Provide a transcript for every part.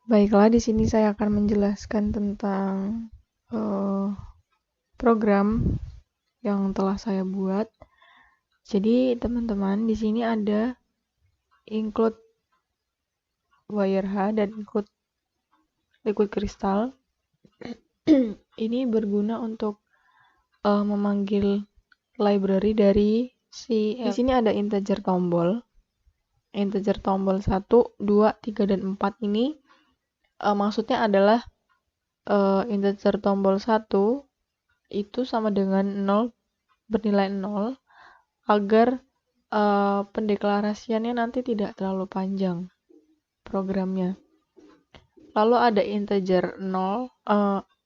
Baiklah, di sini saya akan menjelaskan tentang eh, program yang telah saya buat. Jadi, teman-teman, di sini ada include WireH dan include liquid crystal. Ini berguna untuk memanggil library dari di sini ada integer tombol. Integer tombol 1, 2, 3, dan 4 ini maksudnya adalah integer tombol 1 itu sama dengan 0, bernilai 0, agar pendeklarasiannya nanti tidak terlalu panjang programnya. Lalu ada integer 0,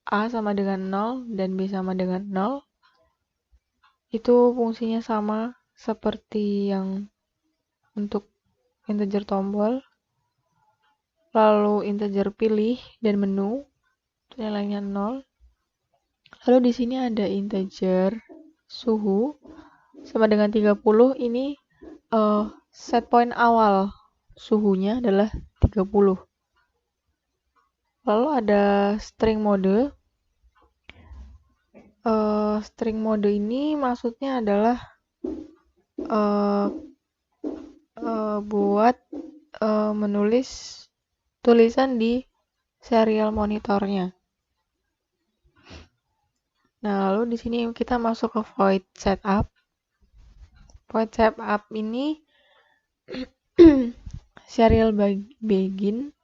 A sama dengan 0 dan B sama dengan 0. Itu fungsinya sama seperti yang untuk integer tombol. Lalu integer pilih dan menu, nilainya 0. Lalu di sini ada integer suhu sama dengan 30. Ini set point awal suhunya adalah 30. Lalu ada string mode. String mode ini maksudnya adalah buat menulis tulisan di serial monitornya. Nah, lalu di sini kita masuk ke void setup. Void setup ini serial begin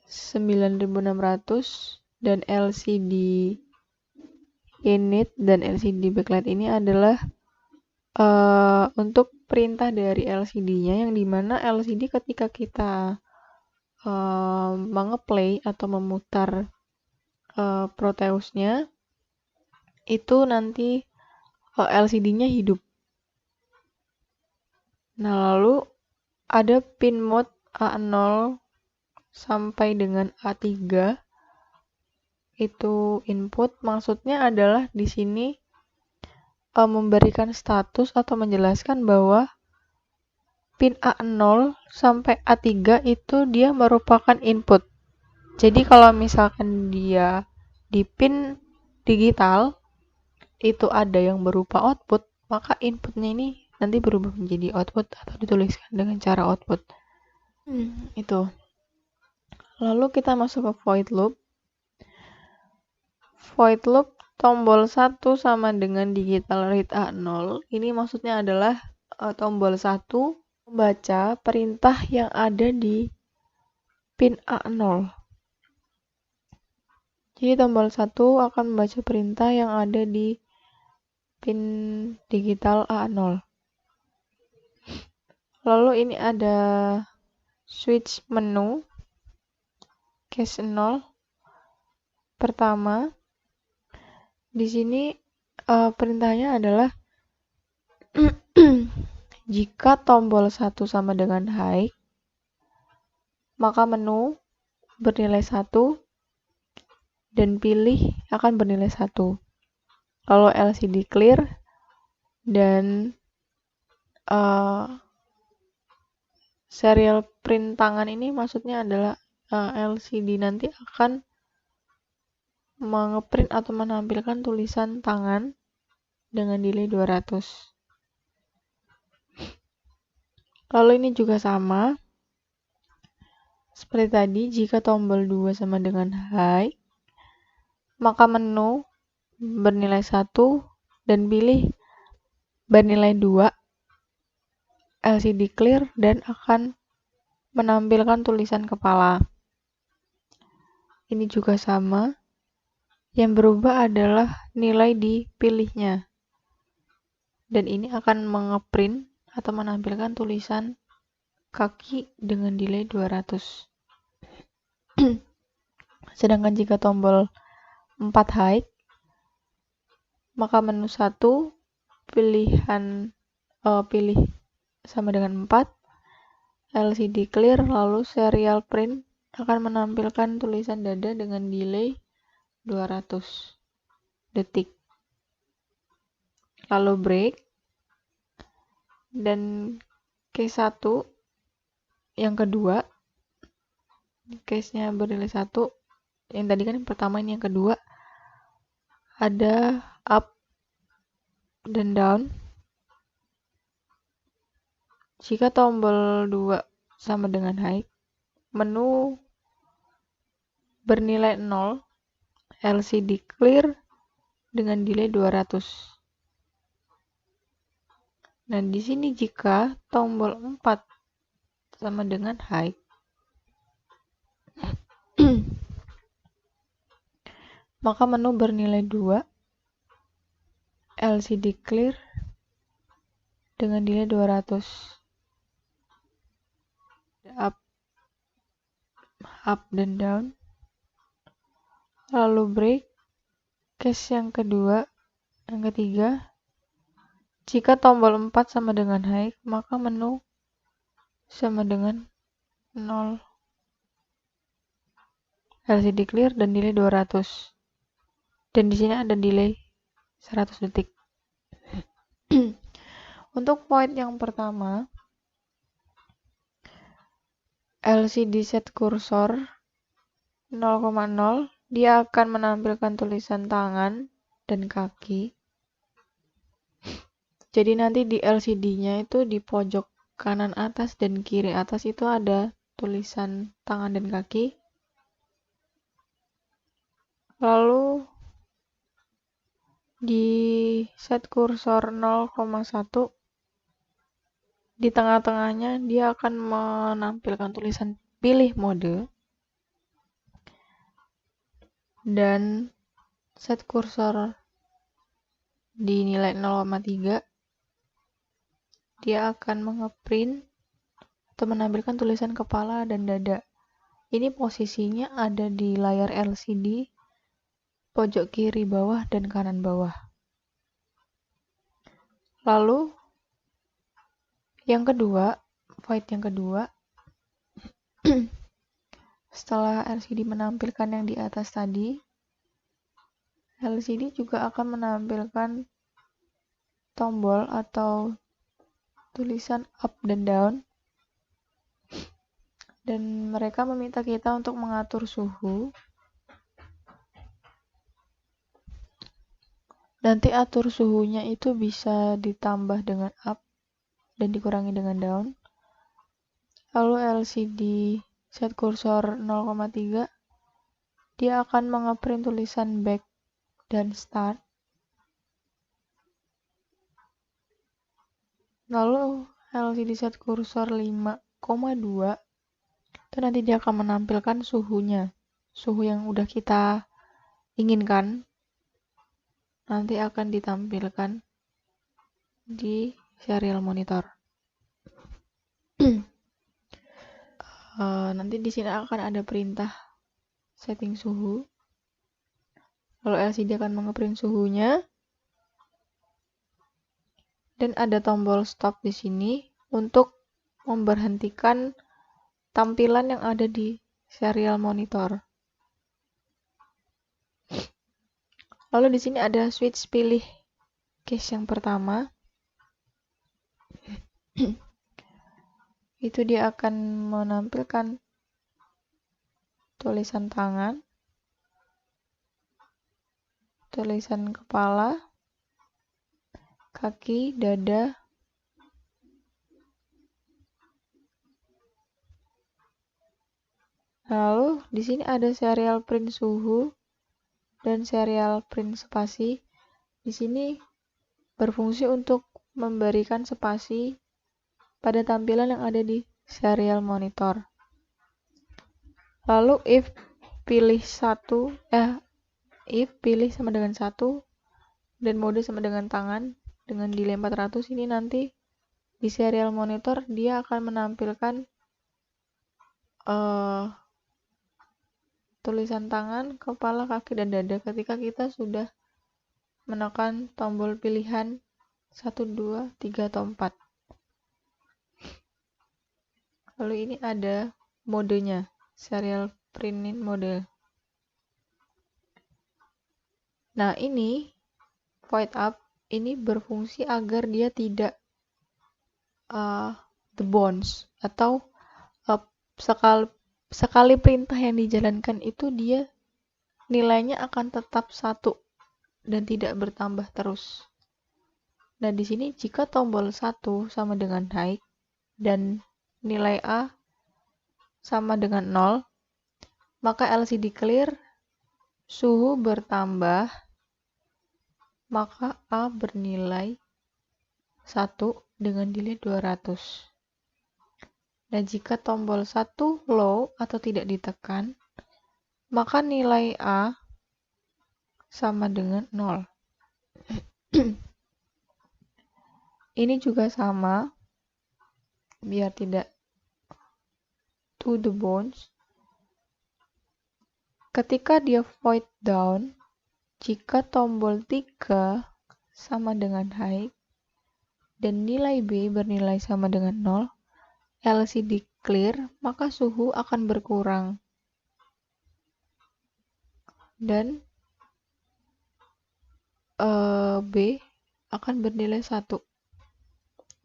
9600 dan LCD init dan LCD backlight ini adalah untuk perintah dari LCD-nya, yang dimana LCD ketika kita mengeplay atau memutar Proteusnya, itu nanti LCD-nya hidup. Nah, lalu ada pin mode A0 sampai dengan A3. Itu input, maksudnya adalah di sini memberikan status atau menjelaskan bahwa pin A0 sampai A3 itu dia merupakan input. Jadi kalau misalkan dia di pin digital itu ada yang berupa output, maka inputnya ini nanti berubah menjadi output atau dituliskan dengan cara output. Itu. Lalu kita masuk ke void loop. Void loop tombol 1 sama dengan digital read A0. Ini maksudnya adalah tombol 1 membaca perintah yang ada di pin A0. Jadi tombol 1 akan membaca perintah yang ada di pin digital A0. Lalu ini ada switch menu case 0. Pertama, di sini perintahnya adalah jika tombol 1 sama dengan high, maka menu bernilai 1 dan pilih akan bernilai 1. Lalu LCD clear dan serial print tangan ini maksudnya adalah LCD nanti akan mengeprint atau menampilkan tulisan tangan dengan delay 200. Lalu ini juga sama seperti tadi, jika tombol 2 sama dengan high, maka menu bernilai 1 dan pilih bernilai 2, LCD clear dan akan menampilkan tulisan kepala. Ini juga sama. Yang berubah adalah nilai dipilihnya. Dan ini akan mengeprint atau menampilkan tulisan kaki dengan delay 200. Sedangkan jika tombol 4 high, maka menu 1 pilih sama dengan 4, LCD clear, lalu serial print akan menampilkan tulisan dada dengan delay 200 detik. Lalu break, dan case 1 yang kedua, case-nya bernilai 1, yang tadi kan yang pertama, ini yang kedua, ada up dan down. Jika tombol 2 sama dengan high, menu bernilai 0, LCD clear dengan delay 200. Nah, di sini jika tombol 4 sama dengan high, maka menu bernilai 2, LCD clear dengan delay 200. Up dan down. Lalu break. Case yang kedua, yang ketiga, jika tombol 4 sama dengan high, maka menu sama dengan 0, LCD clear dan delay 200. Dan di sini ada delay 100 detik. Untuk point yang pertama, LCD set kursor 0,0, dia akan menampilkan tulisan tangan dan kaki. Jadi nanti di LCD-nya itu di pojok kanan atas dan kiri atas itu ada tulisan tangan dan kaki. Lalu di set kursor 0,1, di tengah-tengahnya dia akan menampilkan tulisan pilih mode. Dan set kursor di nilai 0,3, dia akan mengeprint atau menampilkan tulisan kepala dan dada. Ini posisinya ada di layar LCD pojok kiri bawah dan kanan bawah. Lalu yang kedua, void yang kedua, setelah LCD menampilkan yang di atas tadi, LCD juga akan menampilkan tombol atau tulisan up dan down, dan mereka meminta kita untuk mengatur suhu. Nanti atur suhunya itu bisa ditambah dengan up dan dikurangi dengan down. Lalu LCD set kursor 0,3, dia akan mengeprint tulisan back dan start. Lalu LCD set kursor 5,2, itu nanti dia akan menampilkan suhunya. Suhu yang udah kita inginkan nanti akan ditampilkan di serial monitor. Nanti di sini akan ada perintah setting suhu. Lalu LCD akan mengeprint suhunya. Dan ada tombol stop di sini untuk memberhentikan tampilan yang ada di serial monitor. Lalu di sini ada switch pilih case yang pertama. Itu dia akan menampilkan tulisan tangan, tulisan kepala, kaki, dada, lalu di sini ada serial print suhu dan serial print spasi. Di sini berfungsi untuk memberikan spasi pada tampilan yang ada di serial monitor. Lalu if pilih sama dengan 1 dan mode sama dengan tangan dengan delay 400, ini nanti di serial monitor dia akan menampilkan tulisan tangan, kepala, kaki, dan dada ketika kita sudah menekan tombol pilihan 1, 2, 3, atau 4. Lalu ini ada modenya, serial printing mode. Nah, ini void up ini berfungsi agar dia tidak the bounce atau sekali perintah yang dijalankan itu dia nilainya akan tetap 1 dan tidak bertambah terus. Nah, di sini jika tombol 1 sama dengan high dan nilai A sama dengan 0, maka LCD clear, suhu bertambah, maka A bernilai 1 dengan delay 200. Nah, jika tombol 1 low atau tidak ditekan, maka nilai A sama dengan 0. Ini juga sama, biar tidak to the bones. Ketika dia void down, jika tombol 3 sama dengan high dan nilai B bernilai sama dengan 0, LCD clear, maka suhu akan berkurang. Dan B akan bernilai 1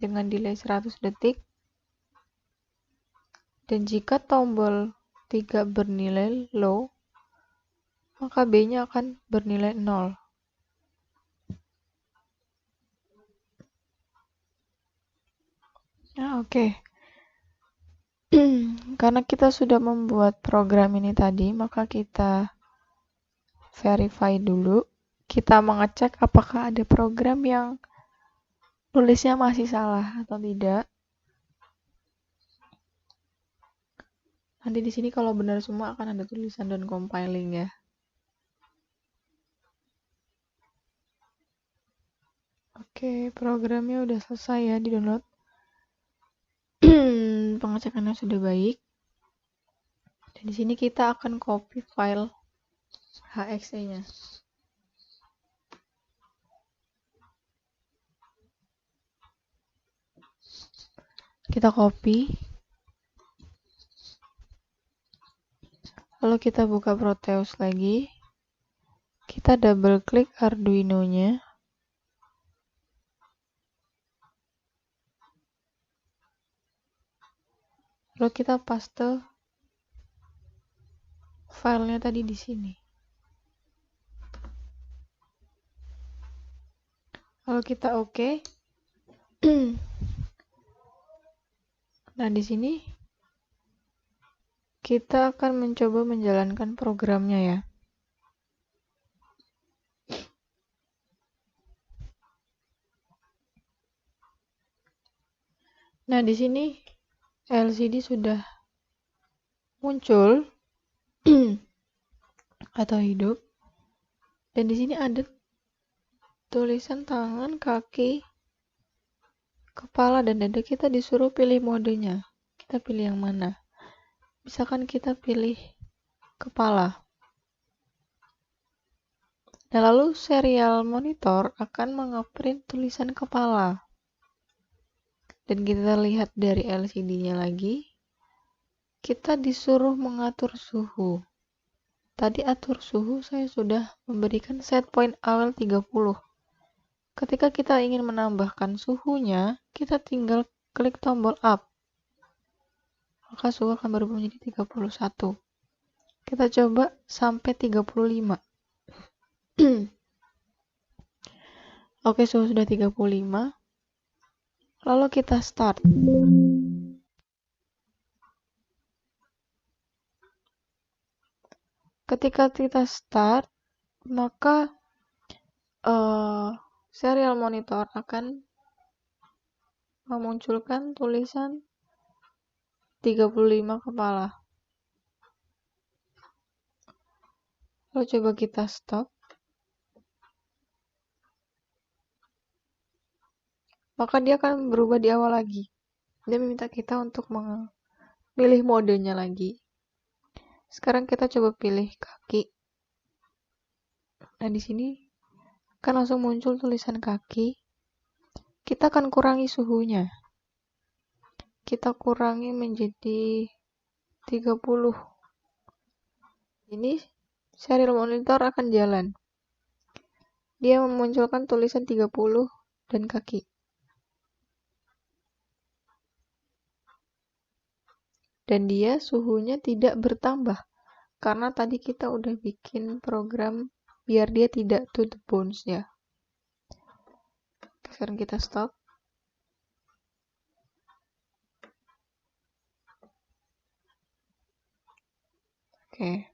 dengan delay 100 detik. Dan jika tombol 3 bernilai low, maka B-nya akan bernilai 0. Oke. Karena kita sudah membuat program ini tadi, maka kita verify dulu. Kita mengecek apakah ada program yang tulisnya masih salah atau tidak. Nanti di sini kalau benar semua akan ada tulisan dan compiling ya. Oke, programnya udah selesai ya di download. Pengecekannya sudah baik. Dan di sini kita akan copy file .exe-nya. Kita copy. Lalu kita buka Proteus lagi. Kita double klik Arduino-nya. Lalu kita paste filenya tadi di sini. Lalu kita oke. Nah, di sini kita akan mencoba menjalankan programnya ya. Nah, di sini LCD sudah muncul atau hidup. Dan di sini ada tulisan tangan, kaki, kepala, dan dada. Kita disuruh pilih modenya. Kita pilih yang mana? Misalkan kita pilih kepala. Nah, lalu serial monitor akan nge-print tulisan kepala. Dan kita lihat dari LCD-nya lagi, kita disuruh mengatur suhu. Tadi atur suhu saya sudah memberikan set point awal 30. Ketika kita ingin menambahkan suhunya, kita tinggal klik tombol up. Maka suhu akan berubah menjadi 31. Kita coba sampai 35. Oke, suhu sudah 35. Lalu kita start. Ketika kita start, maka serial monitor akan memunculkan tulisan 35 kepala. Lalu coba kita stop. Maka dia akan berubah di awal lagi. Dia meminta kita untuk memilih modenya lagi. Sekarang kita coba pilih kaki. Nah, di sini kan langsung muncul tulisan kaki. Kita akan kurangi suhunya. Kita kurangi menjadi 30. Ini serial monitor akan jalan. Dia memunculkan tulisan 30 dan kaki. dan dia suhunya tidak bertambah karena tadi kita udah bikin program biar dia tidak to the bones ya. Sekarang kita stop. Oke.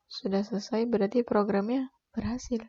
Sudah selesai, berarti programnya berhasil.